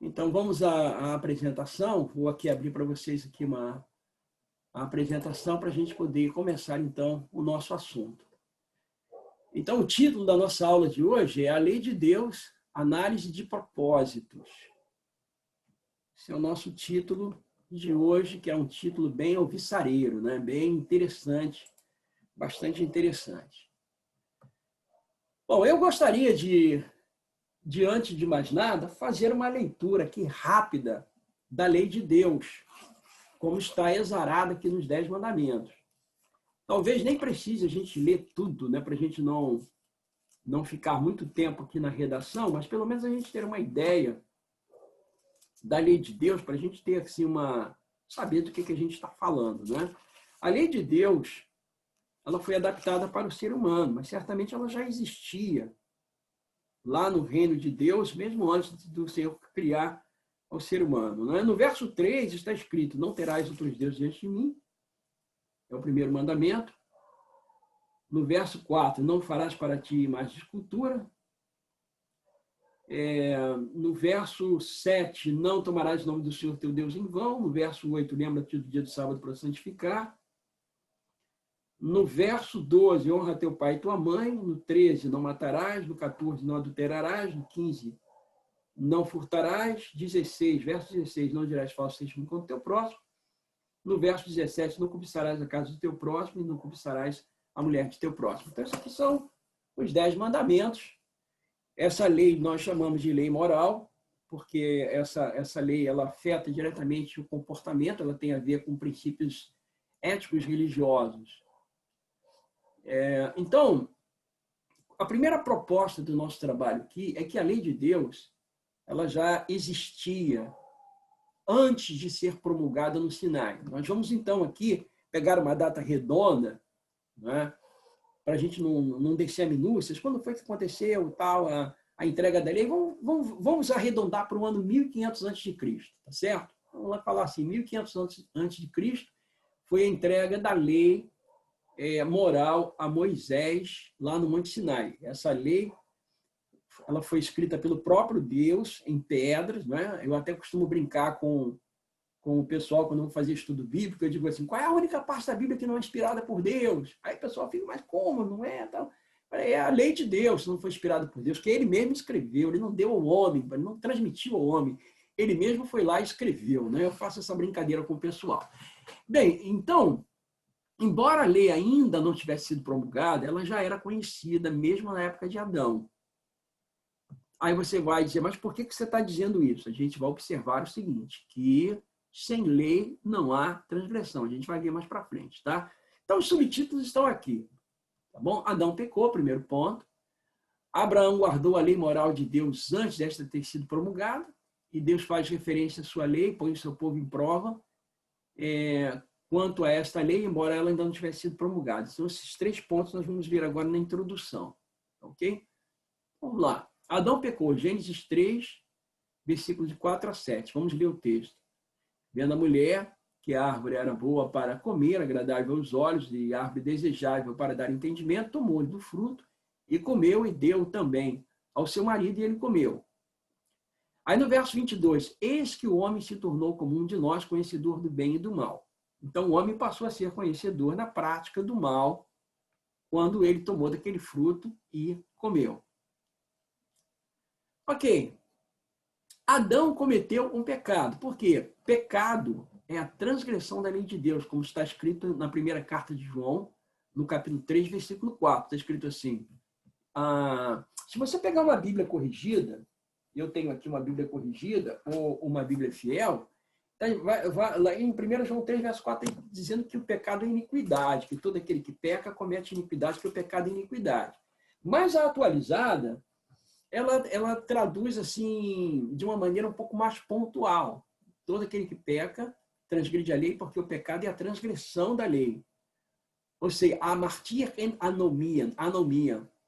Então, vamos à apresentação. Vou aqui abrir para vocês aqui a apresentação para a gente poder começar, então, o nosso assunto. Então, o título da nossa aula de hoje é A Lei de Deus, Análise de Propósitos. Esse é o nosso título de hoje, que é um título bem alvissareiro, né? Bem interessante, bastante interessante. Bom, eu gostaria de, diante de mais nada, fazer uma leitura aqui rápida da Lei de Deus, como está exarada aqui nos 10 mandamentos. Talvez nem precise a gente ler tudo, né, para a gente não ficar muito tempo aqui na redação, mas pelo menos a gente ter uma ideia da Lei de Deus, para a gente ter assim, saber do que a gente está falando. Né? A Lei de Deus, ela foi adaptada para o ser humano, mas certamente ela já existia lá no reino de Deus, mesmo antes do Senhor criar o ser humano. Né? No verso 3 está escrito: não terás outros deuses diante de mim. É o primeiro mandamento. No verso 4, não farás para ti imagem de escultura. No verso 7, não tomarás o nome do Senhor teu Deus em vão. No verso 8, lembra-te do dia do sábado para santificar. No verso 12, honra teu pai e tua mãe. No 13, não matarás. No 14, não adulterarás. No 15, não furtarás. 16, verso 16, não dirás falso testemunho contra o teu próximo. No verso 17, não cobiçarás a casa do teu próximo e não cobiçarás a mulher de teu próximo. Então, esses aqui são os 10 mandamentos. Essa lei nós chamamos de lei moral, porque essa lei ela afeta diretamente o comportamento, ela tem a ver com princípios éticos religiosos. Então, a primeira proposta do nosso trabalho aqui é que a lei de Deus ela já existia antes de ser promulgada no Sinai. Nós vamos, então, aqui pegar uma data redonda, né, para a gente não descer a minúcias. Quando foi que aconteceu tal, a entrega da lei? Vamos arredondar para o ano 1500 a.C., tá certo? Vamos lá falar assim, 1500 a.C. foi a entrega da lei moral a Moisés, lá no Monte Sinai. Essa lei ela foi escrita pelo próprio Deus em pedras, né? Eu até costumo brincar com o pessoal quando eu vou fazer estudo bíblico, eu digo assim, qual é a única parte da Bíblia que não é inspirada por Deus? Aí o pessoal fica, mas como? Não é? Então, é a lei de Deus, não foi inspirada por Deus, que ele mesmo escreveu, ele não deu ao homem, ele não transmitiu ao homem, ele mesmo foi lá e escreveu. Né? Eu faço essa brincadeira com o pessoal. Bem, então, embora a lei ainda não tivesse sido promulgada, ela já era conhecida, mesmo na época de Adão. Aí você vai dizer, mas por que você está dizendo isso? A gente vai observar o seguinte, que sem lei não há transgressão. A gente vai ver mais para frente, tá? Então, os subtítulos estão aqui, tá bom? Adão pecou, primeiro ponto. Abraão guardou a lei moral de Deus antes desta ter sido promulgada, e Deus faz referência à sua lei, põe o seu povo em prova quanto a esta lei, embora ela ainda não tivesse sido promulgada. São esses 3 pontos que nós vamos ver agora na introdução, ok? Vamos lá. Adão pecou, Gênesis 3, versículos de 4 a 7. Vamos ler o texto. Vendo a mulher que a árvore era boa para comer, agradável aos olhos e árvore desejável para dar entendimento, tomou-lhe do fruto e comeu e deu também ao seu marido e ele comeu. Aí no verso 22, eis que o homem se tornou como um de nós, conhecedor do bem e do mal. Então o homem passou a ser conhecedor na prática do mal quando ele tomou daquele fruto e comeu. Ok. Adão cometeu um pecado. Por quê? Pecado é a transgressão da lei de Deus, como está escrito na primeira carta de João, no capítulo 3, versículo 4. Está escrito assim, se você pegar uma Bíblia corrigida, eu tenho aqui uma Bíblia corrigida, ou uma Bíblia fiel, lá em 1 João 3, verso 4, dizendo que o pecado é iniquidade, que todo aquele que peca comete iniquidade, que o pecado é iniquidade. Mas a atualizada, ela traduz assim de uma maneira um pouco mais pontual. Todo aquele que peca transgride a lei, porque o pecado é a transgressão da lei. Ou seja, amartia em anomia.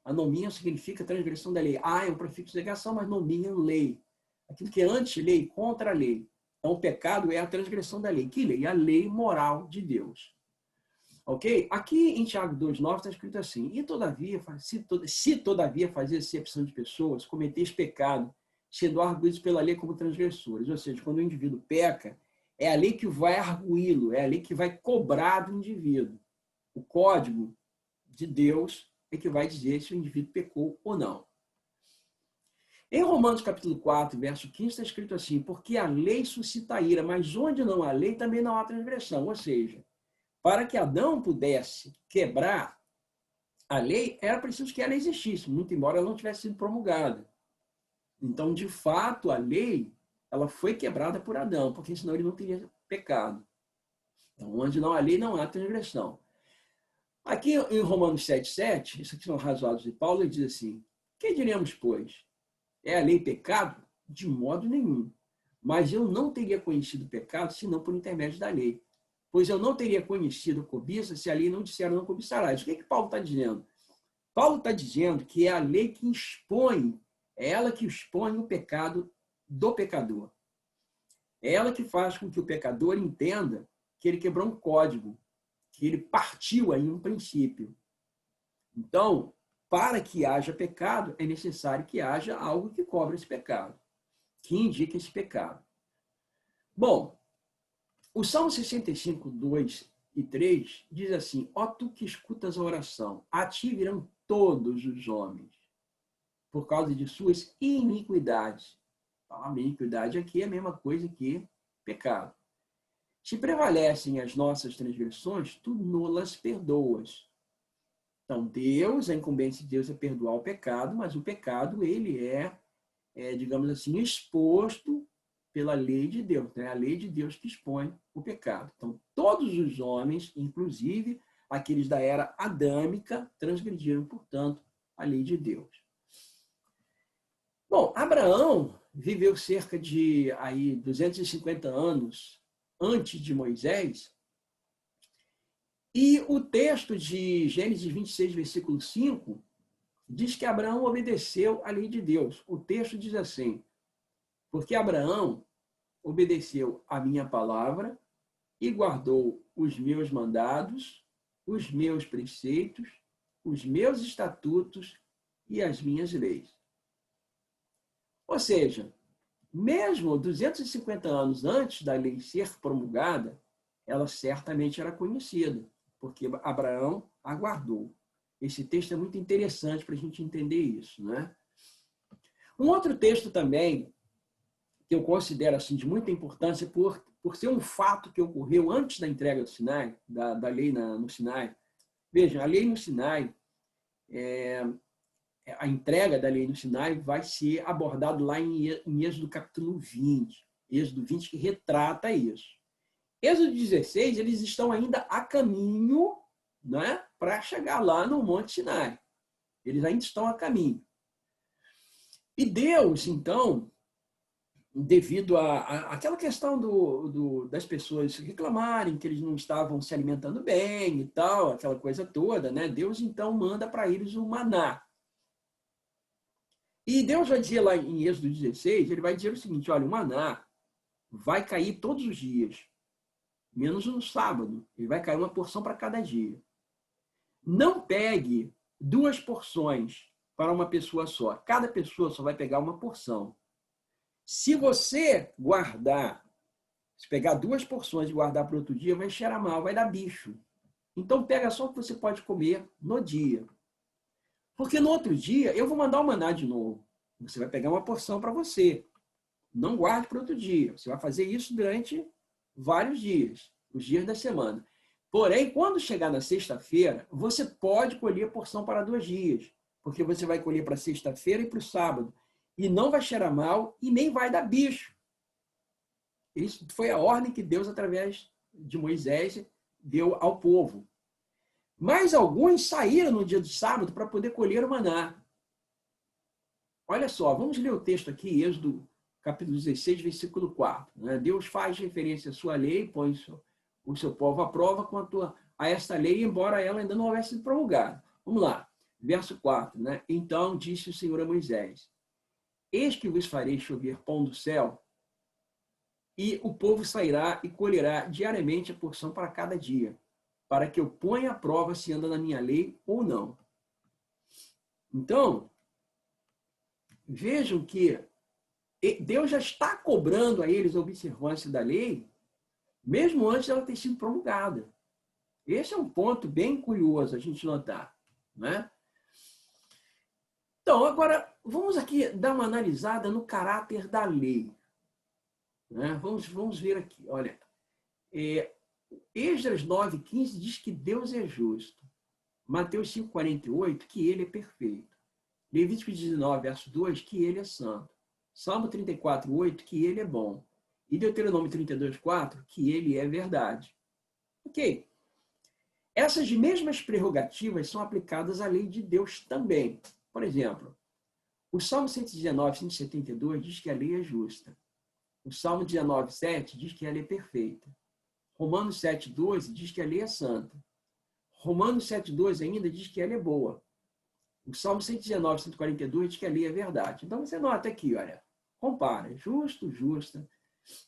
Anomia significa transgressão da lei. É um prefixo de negação, mas nomia lei. Aquilo que é anti-lei, contra a lei. Então, o pecado é a transgressão da lei. Que lei? A lei moral de Deus. Ok? Aqui em Tiago 2,9 está escrito assim, e todavia, se todavia fazer exceção de pessoas, cometeis pecado, sendo arguídos pela lei como transgressores. Ou seja, quando o indivíduo peca, é a lei que vai arguí-lo, é a lei que vai cobrar do indivíduo. O código de Deus é que vai dizer se o indivíduo pecou ou não. Em Romanos capítulo 4, verso 15, está escrito assim: porque a lei suscita ira, mas onde não há lei, também não há transgressão. Ou seja, para que Adão pudesse quebrar a lei, era preciso que ela existisse, muito embora ela não tivesse sido promulgada. Então, de fato, a lei ela foi quebrada por Adão, porque senão ele não teria pecado. Então, onde não há lei, não há transgressão. Aqui em Romanos 7,7, isso aqui são razoados de Paulo, ele diz assim: que diremos, pois? É a lei pecado? De modo nenhum. Mas eu não teria conhecido o pecado senão por intermédio da lei. Pois eu não teria conhecido a cobiça se a lei não disser não cobiçarás. O que que Paulo está dizendo? Paulo está dizendo que é a lei que expõe, é ela que expõe o pecado do pecador. É ela que faz com que o pecador entenda que ele quebrou um código, que ele partiu aí um princípio. Então, para que haja pecado, é necessário que haja algo que cobre esse pecado, que indique esse pecado. Bom, o Salmo 65, 2 e 3 diz assim: ó tu que escutas a oração, a ti virão todos os homens, por causa de suas iniquidades. A iniquidade aqui é a mesma coisa que pecado. Se prevalecem as nossas transgressões, tu nolas perdoas. Então, Deus, a incumbência de Deus é perdoar o pecado, mas o pecado, ele digamos assim, exposto pela lei de Deus. É a lei de Deus que expõe o pecado. Então, todos os homens, inclusive aqueles da era adâmica, transgrediram, portanto, a lei de Deus. Bom, Abraão viveu cerca de 250 anos antes de Moisés, e o texto de Gênesis 26, versículo 5, diz que Abraão obedeceu à lei de Deus. O texto diz assim: porque Abraão obedeceu a minha palavra e guardou os meus mandados, os meus preceitos, os meus estatutos e as minhas leis. Ou seja, mesmo 250 anos antes da lei ser promulgada, ela certamente era conhecida, porque Abraão aguardou. Esse texto é muito interessante para a gente entender isso, né? Um outro texto também, que eu considero assim, de muita importância, por ser um fato que ocorreu antes da entrega do Sinai, da lei no Sinai. Vejam, a lei no Sinai, a entrega da lei no Sinai vai ser abordado lá em Êxodo capítulo 20. Êxodo 20 que retrata isso. Êxodo 16, eles estão ainda a caminho, né, para chegar lá no Monte Sinai. Eles ainda estão a caminho. E Deus, então, devido àquela questão das pessoas reclamarem que eles não estavam se alimentando bem e tal, aquela coisa toda, né? Deus, então, manda para eles o maná. E Deus vai dizer lá em Êxodo 16, ele vai dizer o seguinte: olha, o maná vai cair todos os dias, menos no sábado. Ele vai cair uma porção para cada dia. Não pegue 2 porções para uma pessoa só. Cada pessoa só vai pegar uma porção. Se você guardar, se pegar 2 porções e guardar para outro dia, vai cheirar mal, vai dar bicho. Então pega só o que você pode comer no dia. Porque no outro dia eu vou mandar o maná de novo. Você vai pegar uma porção para você. Não guarde para outro dia. Você vai fazer isso durante vários dias, os dias da semana. Porém, quando chegar na sexta-feira, você pode colher porção para 2 dias, porque você vai colher para sexta-feira e para o sábado. E não vai cheirar mal e nem vai dar bicho. Isso foi a ordem que Deus, através de Moisés, deu ao povo. Mas alguns saíram no dia do sábado para poder colher o maná. Olha só, vamos ler o texto aqui, Êxodo capítulo 16, versículo 4. Né? Deus faz referência à sua lei, põe o seu povo à prova quanto a esta lei, embora ela ainda não houvesse sido promulgada. Vamos lá, verso 4. Né? Então disse o Senhor a Moisés: eis que vos farei chover pão do céu, e o povo sairá e colherá diariamente a porção para cada dia, para que eu ponha à prova se anda na minha lei ou não. Então, vejam que Deus já está cobrando a eles a observância da lei, mesmo antes dela ter sido promulgada. Esse é um ponto bem curioso a gente notar, né? Então, agora, vamos aqui dar uma analisada no caráter da lei. Né? Vamos ver aqui, olha. Esdras 9:15 diz que Deus é justo. Mateus 5:48, que ele é perfeito. Levítico 19, verso 2, que ele é santo. Salmo 34:8, que ele é bom. E Deuteronômio 32:4, que ele é verdade. Ok. Essas mesmas prerrogativas são aplicadas à lei de Deus também. Por exemplo, o Salmo 119, 172 diz que a lei é justa. O Salmo 19:7 diz que ela é perfeita. Romanos 7:12 diz que a lei é santa. Romanos 7:12 ainda diz que ela é boa. O Salmo 119, 142 diz que a lei é verdade. Então você nota aqui, olha, compara, justo, justa,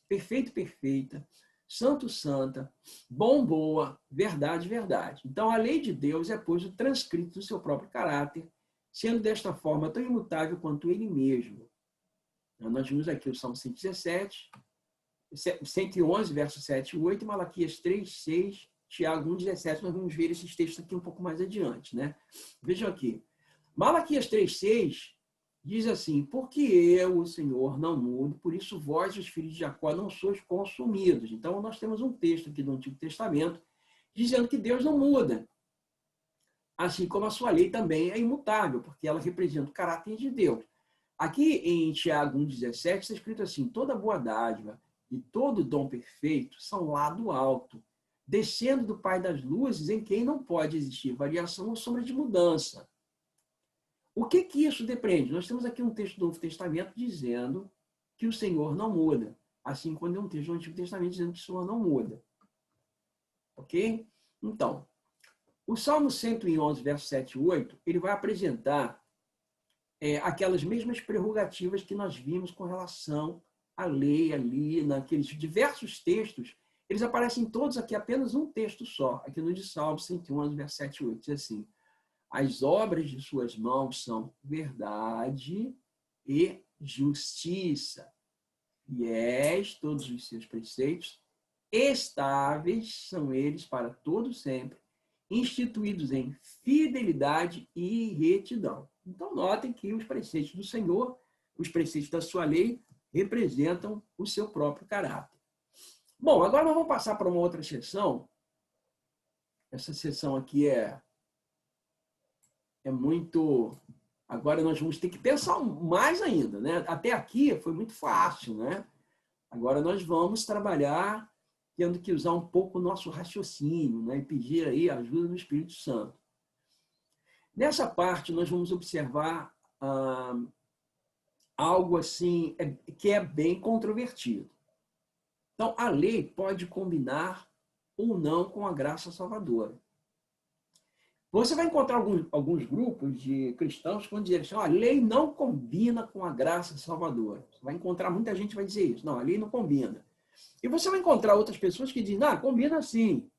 perfeito, perfeita, santo, santa, bom, boa, verdade, verdade. Então a lei de Deus é, pois, o transcrito do seu próprio caráter, sendo desta forma tão imutável quanto ele mesmo. Nós vimos aqui o Salmo 117, 111, versos 7 e 8, Malaquias 3, 6, Tiago 1, 17. Nós vamos ver esses textos aqui um pouco mais adiante, né? Vejam aqui. Malaquias 3, 6 diz assim: porque eu, o Senhor, não mudo, por isso vós, os filhos de Jacó, não sois consumidos. Então, nós temos um texto aqui do Antigo Testamento dizendo que Deus não muda. Assim como a sua lei também é imutável, porque ela representa o caráter de Deus. Aqui em Tiago 1,17 está escrito assim: toda boa dádiva e todo dom perfeito são lá do alto, descendo do Pai das luzes, em quem não pode existir variação ou sombra de mudança. O que isso depende? Nós temos aqui um texto do Novo Testamento dizendo que o Senhor não muda, assim como tem um texto do Antigo Testamento dizendo que o Senhor não muda. Ok? Então, o Salmo 111, versos 7 e 8, ele vai apresentar aquelas mesmas prerrogativas que nós vimos com relação à lei ali, naqueles diversos textos. Eles aparecem todos aqui, apenas um texto só, aqui no de Salmo 111, versos 7 e 8, diz assim: as obras de suas mãos são verdade e justiça. Fiéis todos os seus preceitos, estáveis são eles para todo sempre, instituídos em fidelidade e retidão. Então, notem que os preceitos do Senhor, os preceitos da sua lei, representam o seu próprio caráter. Bom, agora nós vamos passar para uma outra seção. Essa seção aqui é muito... Agora nós vamos ter que pensar mais ainda, né? Até aqui foi muito fácil, né? Agora nós vamos trabalhar tendo que usar um pouco o nosso raciocínio, né? E pedir aí a ajuda do Espírito Santo. Nessa parte nós vamos observar algo assim que é bem controvertido. Então, a lei pode combinar ou não com a graça salvadora. Você vai encontrar alguns grupos de cristãos que vão dizer assim: a lei não combina com a graça salvadora. Você vai encontrar muita gente que vai dizer isso. Não, a lei não combina. E você vai encontrar outras pessoas que dizem: combina sim.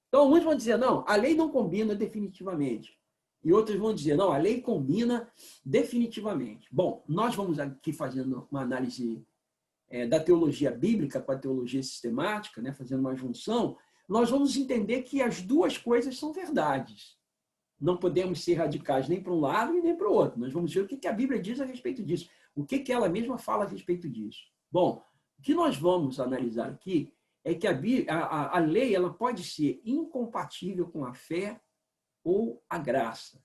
Então, muitos vão dizer: não, a lei não combina definitivamente. E outros vão dizer: não, a lei combina definitivamente. Bom, nós vamos aqui fazendo uma análise da teologia bíblica com a teologia sistemática, né, fazendo uma junção, nós vamos entender que as duas coisas são verdades. Não podemos ser radicais nem para um lado e nem para o outro. Nós vamos ver o que a Bíblia diz a respeito disso. O que ela mesma fala a respeito disso. Bom, o que nós vamos analisar aqui é que a lei ela pode ser incompatível com a fé ou a graça.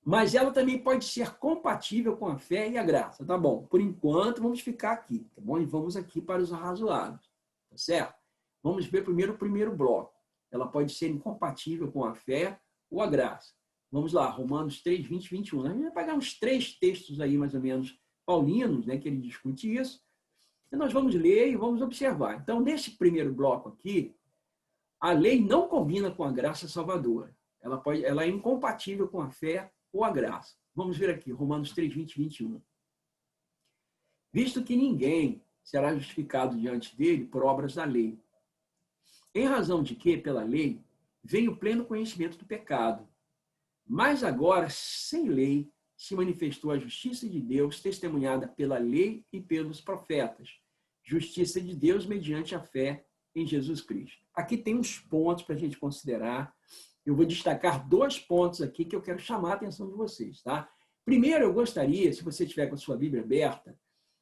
Mas ela também pode ser compatível com a fé e a graça. Tá bom, por enquanto vamos ficar aqui, tá bom? E vamos aqui para os arrazoados, tá certo? Vamos ver primeiro o primeiro bloco. Ela pode ser incompatível com a fé ou a graça. Vamos lá, Romanos 3, 20, 21. A gente vai pegar uns 3 textos aí, mais ou menos, paulinos, né, que ele discute isso. E nós vamos ler e vamos observar. Então, nesse primeiro bloco aqui, a lei não combina com a graça salvadora. Ela é incompatível com a fé ou a graça. Vamos ver aqui, Romanos 3, 20, 21. Visto que ninguém será justificado diante dele por obras da lei, em razão de que, pela lei, vem o pleno conhecimento do pecado. Mas agora, sem lei, se manifestou a justiça de Deus, testemunhada pela lei e pelos profetas. Justiça de Deus mediante a fé em Jesus Cristo. Aqui tem uns pontos para a gente considerar. Eu vou destacar 2 pontos aqui que eu quero chamar a atenção de vocês, tá? Primeiro, eu gostaria, se você tiver com a sua Bíblia aberta,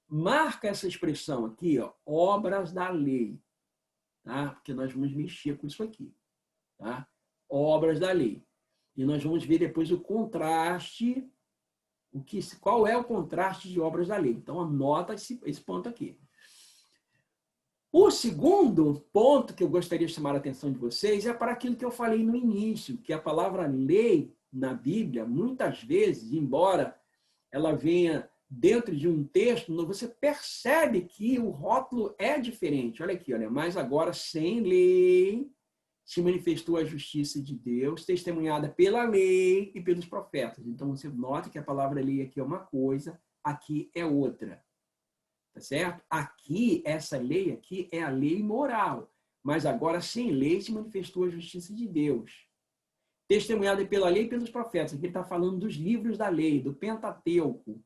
marca essa expressão aqui, ó, obras da lei, tá? Porque nós vamos mexer com isso aqui, tá? Obras da lei. E nós vamos ver depois o contraste, qual é o contraste de obras da lei. Então, anota esse ponto aqui. O segundo ponto que eu gostaria de chamar a atenção de vocês é para aquilo que eu falei no início, que a palavra lei na Bíblia, muitas vezes, embora ela venha dentro de um texto, você percebe que o rótulo é diferente. Olha aqui, olha, mas agora sem lei se manifestou a justiça de Deus, testemunhada pela lei e pelos profetas. Então, você nota que a palavra lei aqui é uma coisa, aqui é outra. Tá certo? Aqui, essa lei aqui é a lei moral. Mas agora, sem lei, se manifestou a justiça de Deus. Testemunhada pela lei e pelos profetas. Aqui ele está falando dos livros da lei, do Pentateuco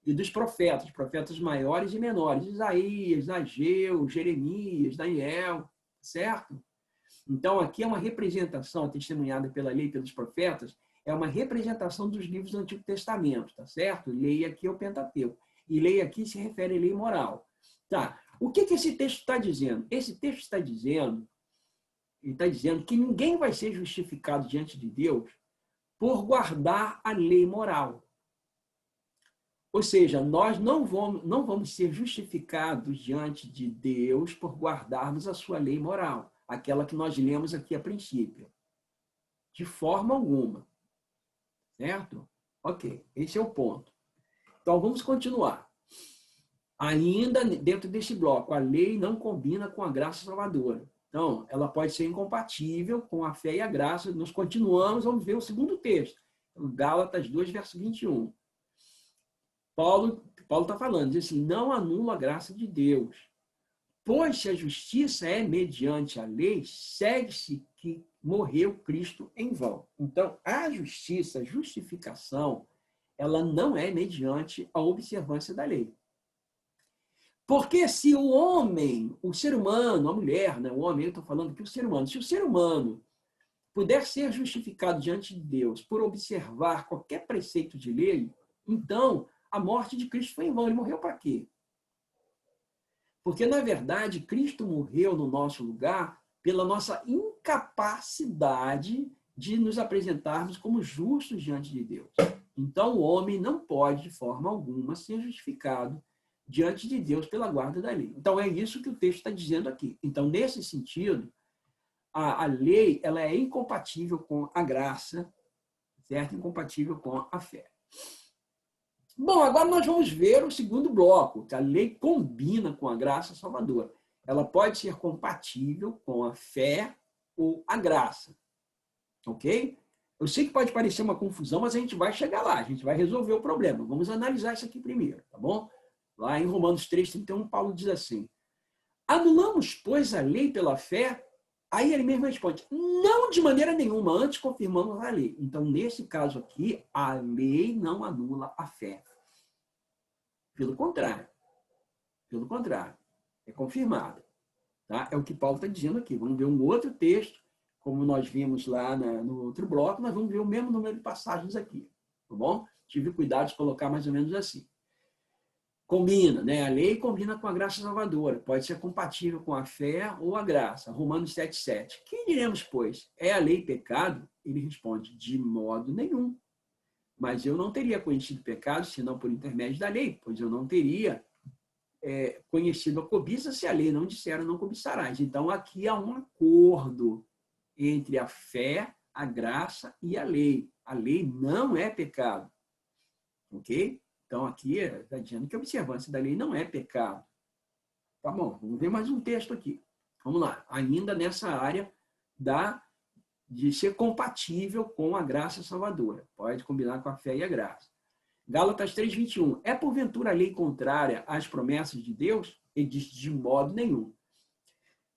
e dos profetas maiores e menores. Isaías, Ageu, Jeremias, Daniel, certo? Então, aqui é uma representação, testemunhada pela lei e pelos profetas, é uma representação dos livros do Antigo Testamento, tá certo? Lei aqui é o Pentateuco. E lei aqui se refere à lei moral. Tá. O que esse texto está dizendo? Esse texto está dizendo, ele está dizendo que ninguém vai ser justificado diante de Deus por guardar a lei moral. Ou seja, nós não vamos ser justificados diante de Deus por guardarmos a sua lei moral, aquela que nós lemos aqui a princípio. De forma alguma. Certo? Ok, esse é o ponto. Então, vamos continuar. Ainda dentro desse bloco, a lei não combina com a graça salvadora. Então, ela pode ser incompatível com a fé e a graça. Nós continuamos, vamos ver o segundo texto. Gálatas 2, verso 21. Paulo está falando, diz assim, não anula a graça de Deus. Pois se a justiça é mediante a lei, segue-se que morreu Cristo em vão. Então, a justiça, a justificação, ela não é mediante a observância da lei. Porque se o homem, o ser humano, a mulher, né, o homem, eu estou falando aqui o ser humano, se o ser humano puder ser justificado diante de Deus por observar qualquer preceito de lei, então a morte de Cristo foi em vão. Ele morreu para quê? Porque, na verdade, Cristo morreu no nosso lugar pela nossa incapacidade de nos apresentarmos como justos diante de Deus. Então, o homem não pode, de forma alguma, ser justificado diante de Deus pela guarda da lei. Então, é isso que o texto está dizendo aqui. Então, nesse sentido, a lei ela é incompatível com a graça, certo? Incompatível com a fé. Bom, agora nós vamos ver o segundo bloco, que a lei combina com a graça salvadora. Ela pode ser compatível com a fé ou a graça. Ok? Eu sei que pode parecer uma confusão, mas a gente vai chegar lá, a gente vai resolver o problema. Vamos analisar isso aqui primeiro, tá bom? Lá em Romanos 3:31, Paulo diz assim, anulamos, pois, a lei pela fé? Aí ele mesmo responde, não de maneira nenhuma, antes confirmamos a lei. Então, nesse caso aqui, a lei não anula a fé. Pelo contrário, é confirmada. Tá? É o que Paulo está dizendo aqui. Vamos ver um outro texto, como nós vimos lá no outro bloco, nós vamos ver o mesmo número de passagens aqui. Tá bom? Tive cuidado de colocar mais ou menos assim. Combina, né? A lei combina com a graça salvadora. Pode ser compatível com a fé ou a graça. Romanos 7:7. Que diremos, pois? É a lei pecado? Ele responde, de modo nenhum. Mas eu não teria conhecido pecado senão por intermédio da lei, pois eu não teria conhecido a cobiça se a lei não dissera não cobiçarás. Então, aqui há um acordo entre a fé, a graça e a lei. A lei não é pecado. Ok? Então, aqui está dizendo que a observância da lei não é pecado. Tá bom, vamos ver mais um texto aqui. Vamos lá. Ainda nessa área de ser compatível com a graça salvadora. Pode combinar com a fé e a graça. Gálatas 3:21. É porventura a lei contrária às promessas de Deus? Ele diz de modo nenhum.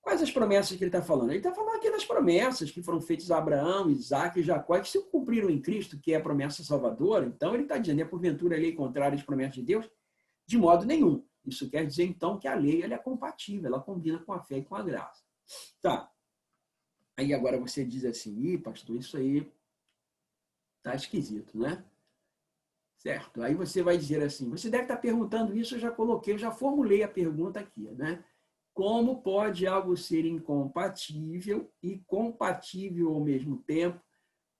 Quais as promessas que ele está falando? Ele está falando aqui das promessas que foram feitas a Abraão, Isaac e Jacó, que se cumpriram em Cristo, que é a promessa salvadora. Então, ele está dizendo, é porventura a lei contrária às promessas de Deus? De modo nenhum. Isso quer dizer, então, que a lei ela é compatível, ela combina com a fé e com a graça. Tá. Aí agora você diz assim, pastor, isso aí tá esquisito, né? Certo. Aí você vai dizer assim, você deve estar perguntando isso, eu já coloquei, eu já formulei a pergunta aqui, né? Como pode algo ser incompatível e compatível ao mesmo tempo?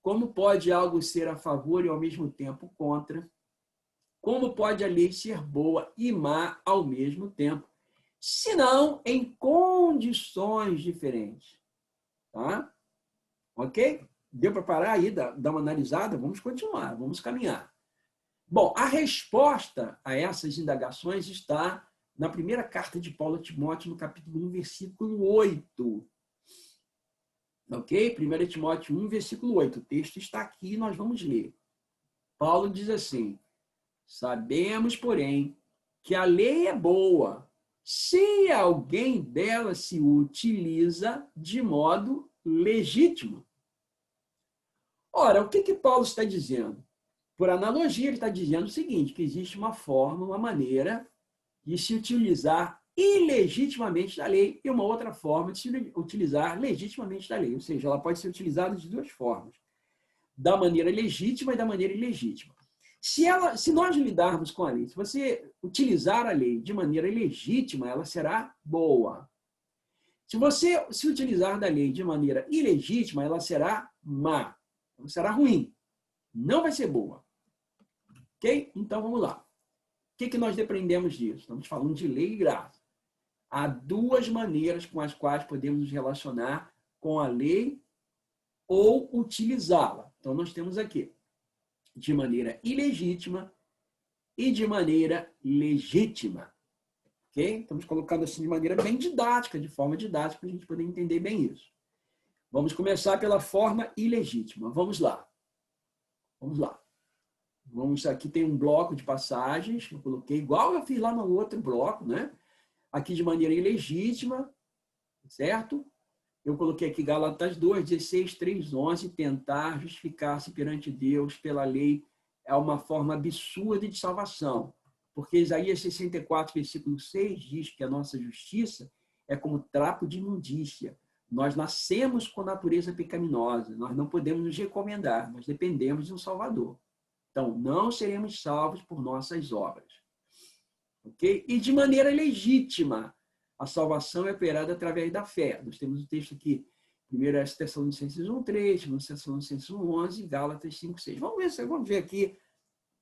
Como pode algo ser a favor e ao mesmo tempo contra? Como pode a lei ser boa e má ao mesmo tempo? Se não em condições diferentes. Tá? Ok? Deu para parar aí, dar uma analisada? Vamos continuar, vamos caminhar. Bom, a resposta a essas indagações está na primeira carta de Paulo a Timóteo, no capítulo 1, versículo 8. Ok? 1 Timóteo 1, versículo 8. O texto está aqui, nós vamos ler. Paulo diz assim, sabemos, porém, que a lei é boa, se alguém dela se utiliza de modo legítimo. Ora, o que Paulo está dizendo? Por analogia, ele está dizendo o seguinte, que existe uma forma, uma maneira de se utilizar ilegitimamente da lei e uma outra forma de se utilizar legitimamente da lei. Ou seja, ela pode ser utilizada de duas formas, da maneira legítima e da maneira ilegítima. Se nós lidarmos com a lei, se você utilizar a lei de maneira ilegítima, ela será boa. Se você se utilizar da lei de maneira ilegítima, ela será má, ela será ruim, não vai ser boa. Ok? Então, vamos lá. O que nós depreendemos disso? Estamos falando de lei e graça. Há duas maneiras com as quais podemos nos relacionar com a lei ou utilizá-la. Então, nós temos aqui de maneira ilegítima e de maneira legítima. Ok? Estamos colocando assim de maneira bem didática, de forma didática, para a gente poder entender bem isso. Vamos começar pela forma ilegítima. Vamos lá. Vamos lá. Aqui tem um bloco de passagens, que eu coloquei igual eu fiz lá no outro bloco, né? Aqui de maneira ilegítima, certo? Eu coloquei aqui Gálatas 2, 16, 3, 11, tentar justificar-se perante Deus pela lei é uma forma absurda de salvação. Porque Isaías 64, versículo 6 diz que a nossa justiça é como trapo de imundícia. Nós nascemos com natureza pecaminosa, nós não podemos nos recomendar, nós dependemos de um Salvador. Então, não seremos salvos por nossas obras. Ok? E de maneira legítima, a salvação é operada através da fé. Nós temos o texto aqui, 1 Tessalonicenses 1:3, 2 Tessalonicenses 1:11, Gálatas 5:6. Vamos ver aqui,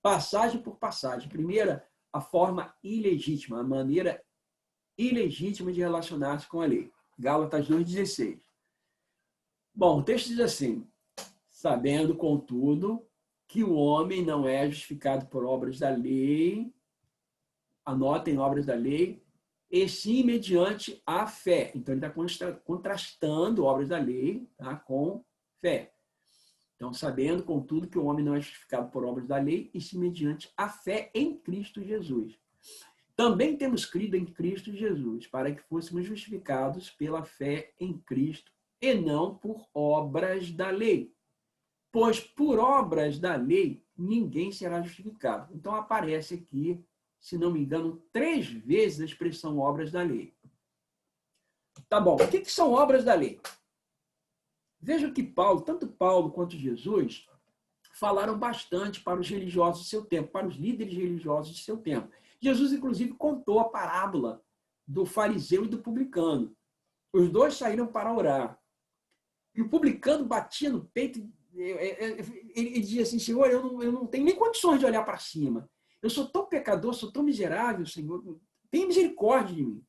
passagem por passagem. Primeira, a forma ilegítima, a maneira ilegítima de relacionar-se com a lei. Gálatas 2:16. Bom, o texto diz assim, sabendo, contudo, que o homem não é justificado por obras da lei, anotem obras da lei, e sim mediante a fé. Então, ele está contrastando obras da lei, tá, com fé. Então, sabendo, contudo, que o homem não é justificado por obras da lei, e sim mediante a fé em Cristo Jesus. Também temos crido em Cristo Jesus, para que fôssemos justificados pela fé em Cristo, e não por obras da lei. Pois por obras da lei, ninguém será justificado. Então, aparece aqui, se não me engano, 3 vezes a expressão obras da lei. Tá bom, o que são obras da lei? Veja que Paulo, tanto Paulo quanto Jesus, falaram bastante para os religiosos de seu tempo, para os líderes religiosos de seu tempo. Jesus, inclusive, contou a parábola do fariseu e do publicano. Os dois saíram para orar. E o publicano batia no peito, ele dizia assim, Senhor, eu não tenho nem condições de olhar para cima. Eu sou tão pecador, sou tão miserável, Senhor, tenha misericórdia de mim.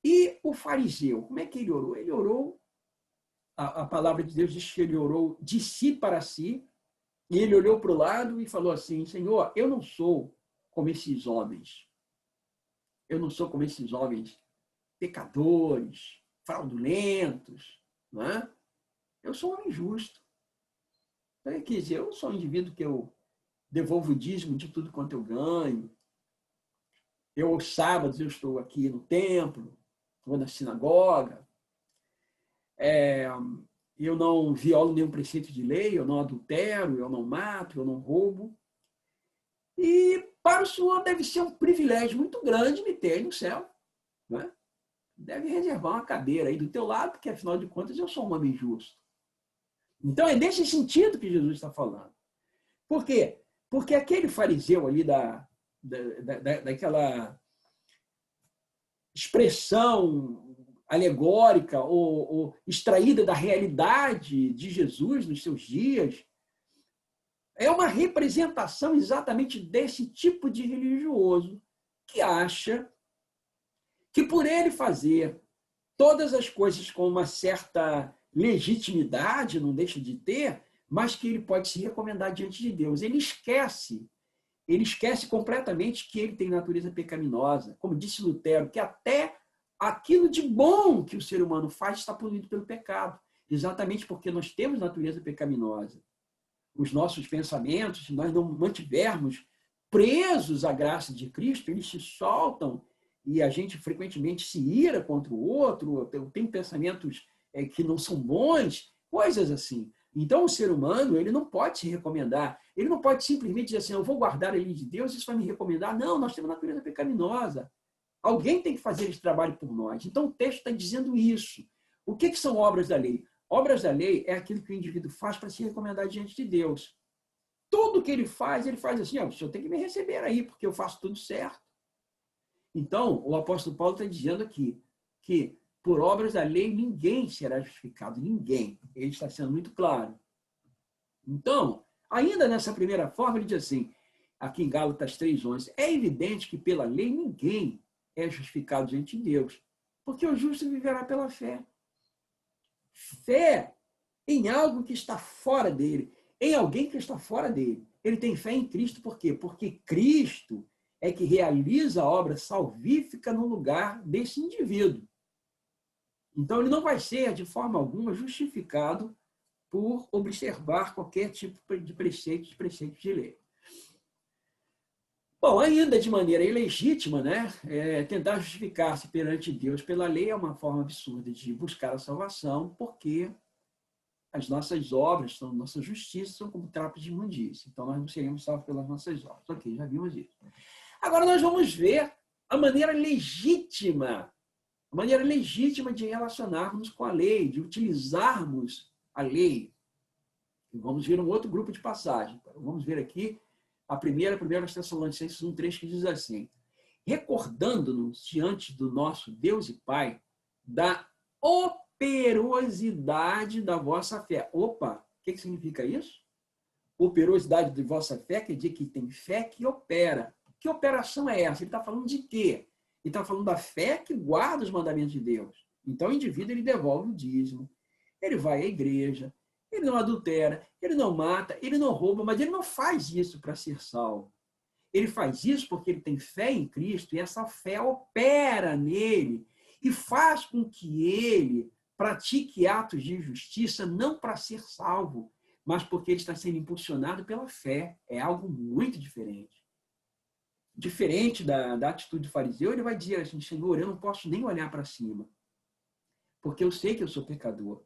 E o fariseu, como é que ele orou? Ele orou, a palavra de Deus diz que ele orou de si para si, e ele olhou para o lado e falou assim, Senhor, eu não sou como esses homens. Eu não sou como esses homens pecadores, fraudulentos, não é? Eu sou um homem justo. Então, quer dizer, eu não sou um indivíduo que eu devolvo o dízimo de tudo quanto eu ganho. Eu, aos sábados, eu estou aqui no templo, vou na sinagoga, eu não violo nenhum preceito de lei, eu não adultero, eu não mato, eu não roubo. E para o senhor deve ser um privilégio muito grande me ter aí no céu. Não é? Deve reservar uma cadeira aí do teu lado, porque afinal de contas eu sou um homem justo. Então é nesse sentido que Jesus está falando. Por quê? Porque aquele fariseu ali daquela expressão alegórica ou extraída da realidade de Jesus nos seus dias, é uma representação exatamente desse tipo de religioso que acha que por ele fazer todas as coisas com uma certa legitimidade, não deixa de ter, mas que ele pode se recomendar diante de Deus. Ele esquece completamente que ele tem natureza pecaminosa. Como disse Lutero, que até aquilo de bom que o ser humano faz está poluído pelo pecado. Exatamente porque nós temos natureza pecaminosa. Os nossos pensamentos, se nós não mantivermos presos à graça de Cristo, eles se soltam e a gente frequentemente se ira contra o outro, tem pensamentos que não são bons, coisas assim. Então, o ser humano, ele não pode se recomendar, ele não pode simplesmente dizer assim, eu vou guardar a lei de Deus, isso vai me recomendar. Não, nós temos natureza pecaminosa. Alguém tem que fazer esse trabalho por nós. Então, o texto está dizendo isso. O que são obras da lei? Obras da lei é aquilo que o indivíduo faz para se recomendar diante de Deus. Tudo que ele faz assim, o senhor tem que me receber aí, porque eu faço tudo certo. Então, o apóstolo Paulo está dizendo aqui que por obras da lei ninguém será justificado, ninguém. Ele está sendo muito claro. Então, ainda nessa primeira forma, ele diz assim, aqui em Gálatas 3:11, é evidente que pela lei ninguém é justificado diante de Deus, porque o justo viverá pela fé. Fé em algo que está fora dele, em alguém que está fora dele. Ele tem fé em Cristo, por quê? Porque Cristo é que realiza a obra salvífica no lugar desse indivíduo. Então, ele não vai ser, de forma alguma, justificado por observar qualquer tipo de preceito de lei. Bom, ainda de maneira ilegítima, né? Tentar justificar-se perante Deus pela lei é uma forma absurda de buscar a salvação, porque as nossas obras, nossa justiça, são como trapos de imundícia. Então, nós não seremos salvos pelas nossas obras. Ok, já vimos isso. Agora, nós vamos ver a maneira legítima de relacionarmos com a lei, de utilizarmos a lei. E vamos ver um outro grupo de passagem. Vamos ver aqui a primeira Tessalonicenses 1:3, que diz assim, recordando-nos diante do nosso Deus e Pai da operosidade da vossa fé. Opa, o que significa isso? Operosidade de vossa fé quer dizer que tem fé que opera. Que operação é essa? Ele está falando de quê? Ele está falando da fé que guarda os mandamentos de Deus. Então, o indivíduo ele devolve o dízimo, ele vai à igreja, ele não adultera, ele não mata, ele não rouba, mas ele não faz isso para ser salvo. Ele faz isso porque ele tem fé em Cristo e essa fé opera nele e faz com que ele pratique atos de justiça não para ser salvo, mas porque ele está sendo impulsionado pela fé. É algo muito diferente. Diferente da atitude do fariseu, ele vai dizer assim, Senhor, eu não posso nem olhar para cima, porque eu sei que eu sou pecador.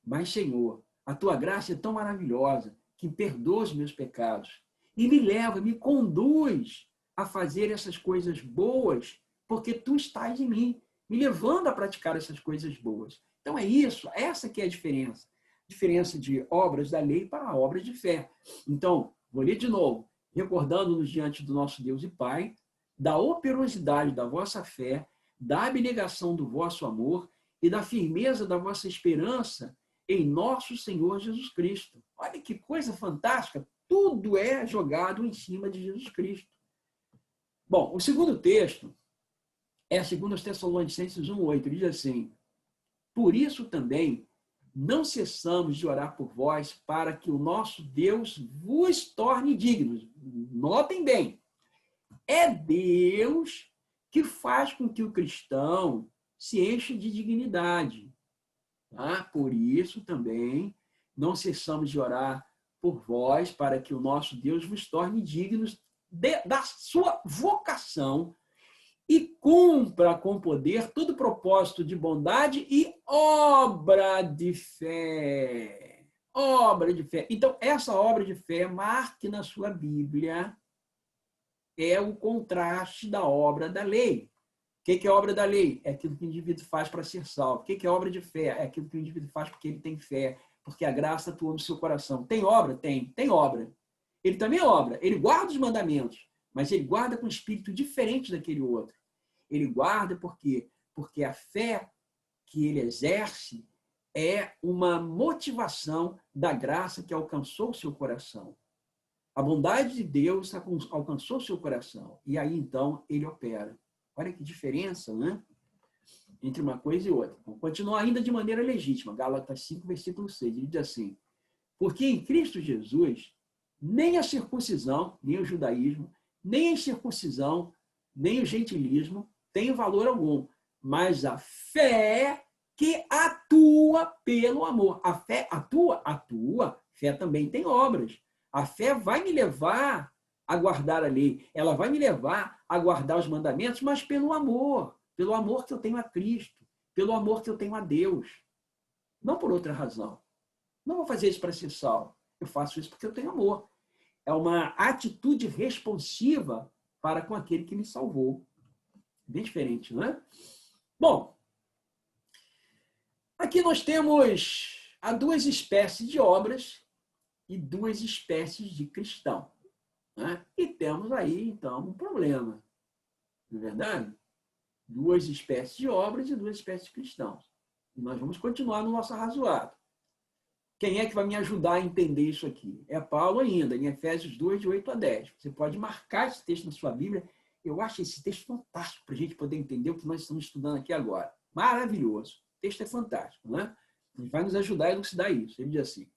Mas, Senhor, a tua graça é tão maravilhosa que perdoa os meus pecados e me leva, me conduz a fazer essas coisas boas, porque tu estás em mim, me levando a praticar essas coisas boas. Então é isso, essa que é a diferença. Diferença de obras da lei para obras de fé. Então, vou ler de novo. Recordando-nos diante do nosso Deus e Pai, da operosidade da vossa fé, da abnegação do vosso amor e da firmeza da vossa esperança em nosso Senhor Jesus Cristo. Olha que coisa fantástica! Tudo é jogado em cima de Jesus Cristo. Bom, o segundo texto é 2 Tessalonicenses 1:8. Diz assim, por isso também não cessamos de orar por vós para que o nosso Deus vos torne dignos. Notem bem, é Deus que faz com que o cristão se encha de dignidade. Tá? Por isso também não cessamos de orar por vós para que o nosso Deus vos torne dignos da sua vocação e cumpra com poder todo propósito de bondade e obra de fé. Obra de fé. Então, essa obra de fé, marque na sua Bíblia, é o contraste da obra da lei. O que é obra da lei? É aquilo que o indivíduo faz para ser salvo. O que é obra de fé? É aquilo que o indivíduo faz porque ele tem fé, porque a graça atua no seu coração. Tem obra? Tem obra. Ele também é obra. Ele guarda os mandamentos, mas ele guarda com um espírito diferente daquele outro. Ele guarda por quê? Porque a fé que ele exerce é uma motivação da graça que alcançou o seu coração. A bondade de Deus alcançou o seu coração. E aí, então, ele opera. Olha que diferença, né? Entre uma coisa e outra. Vamos continuar ainda de maneira legítima. Gálatas 5, versículo 6. Ele diz assim: porque em Cristo Jesus, nem a circuncisão, nem o judaísmo, nem a incircuncisão, nem o gentilismo tem valor algum, mas a fé que atua pelo amor. A fé atua? Atua. Fé também tem obras. A fé vai me levar a guardar a lei. Ela vai me levar a guardar os mandamentos, mas pelo amor que eu tenho a Cristo, pelo amor que eu tenho a Deus. Não por outra razão. Não vou fazer isso para ser salvo. Eu faço isso porque eu tenho amor. É uma atitude responsiva para com aquele que me salvou. Bem diferente, não é? Bom, aqui nós temos há duas espécies de obras e duas espécies de cristão. Né? E temos aí, então, um problema. Não é verdade? Duas espécies de obras e duas espécies de cristãos. E nós vamos continuar no nosso arrazoado. Quem é que vai me ajudar a entender isso aqui? É Paulo ainda, em Efésios 2, de 8 a 10. Você pode marcar esse texto na sua Bíblia. Eu acho esse texto fantástico para a gente poder entender o que nós estamos estudando aqui agora. Maravilhoso. O texto é fantástico, né? Ele vai nos ajudar a elucidar isso. Ele diz assim: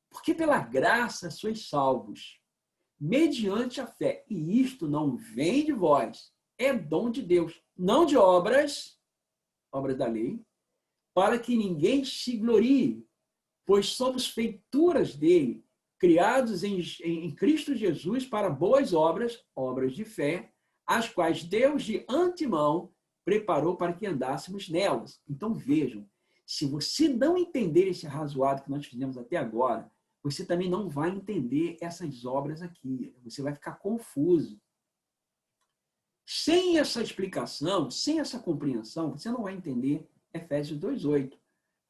porque pela graça sois salvos, mediante a fé. E isto não vem de vós, é dom de Deus, não de obras, obras da lei, para que ninguém se glorie, pois somos feituras dele, criados em Cristo Jesus para boas obras, obras de fé, as quais Deus de antemão preparou para que andássemos nelas. Então vejam, se você não entender esse arrazoado que nós fizemos até agora, você também não vai entender essas obras aqui. Você vai ficar confuso. Sem essa explicação, sem essa compreensão, você não vai entender Efésios 2:8.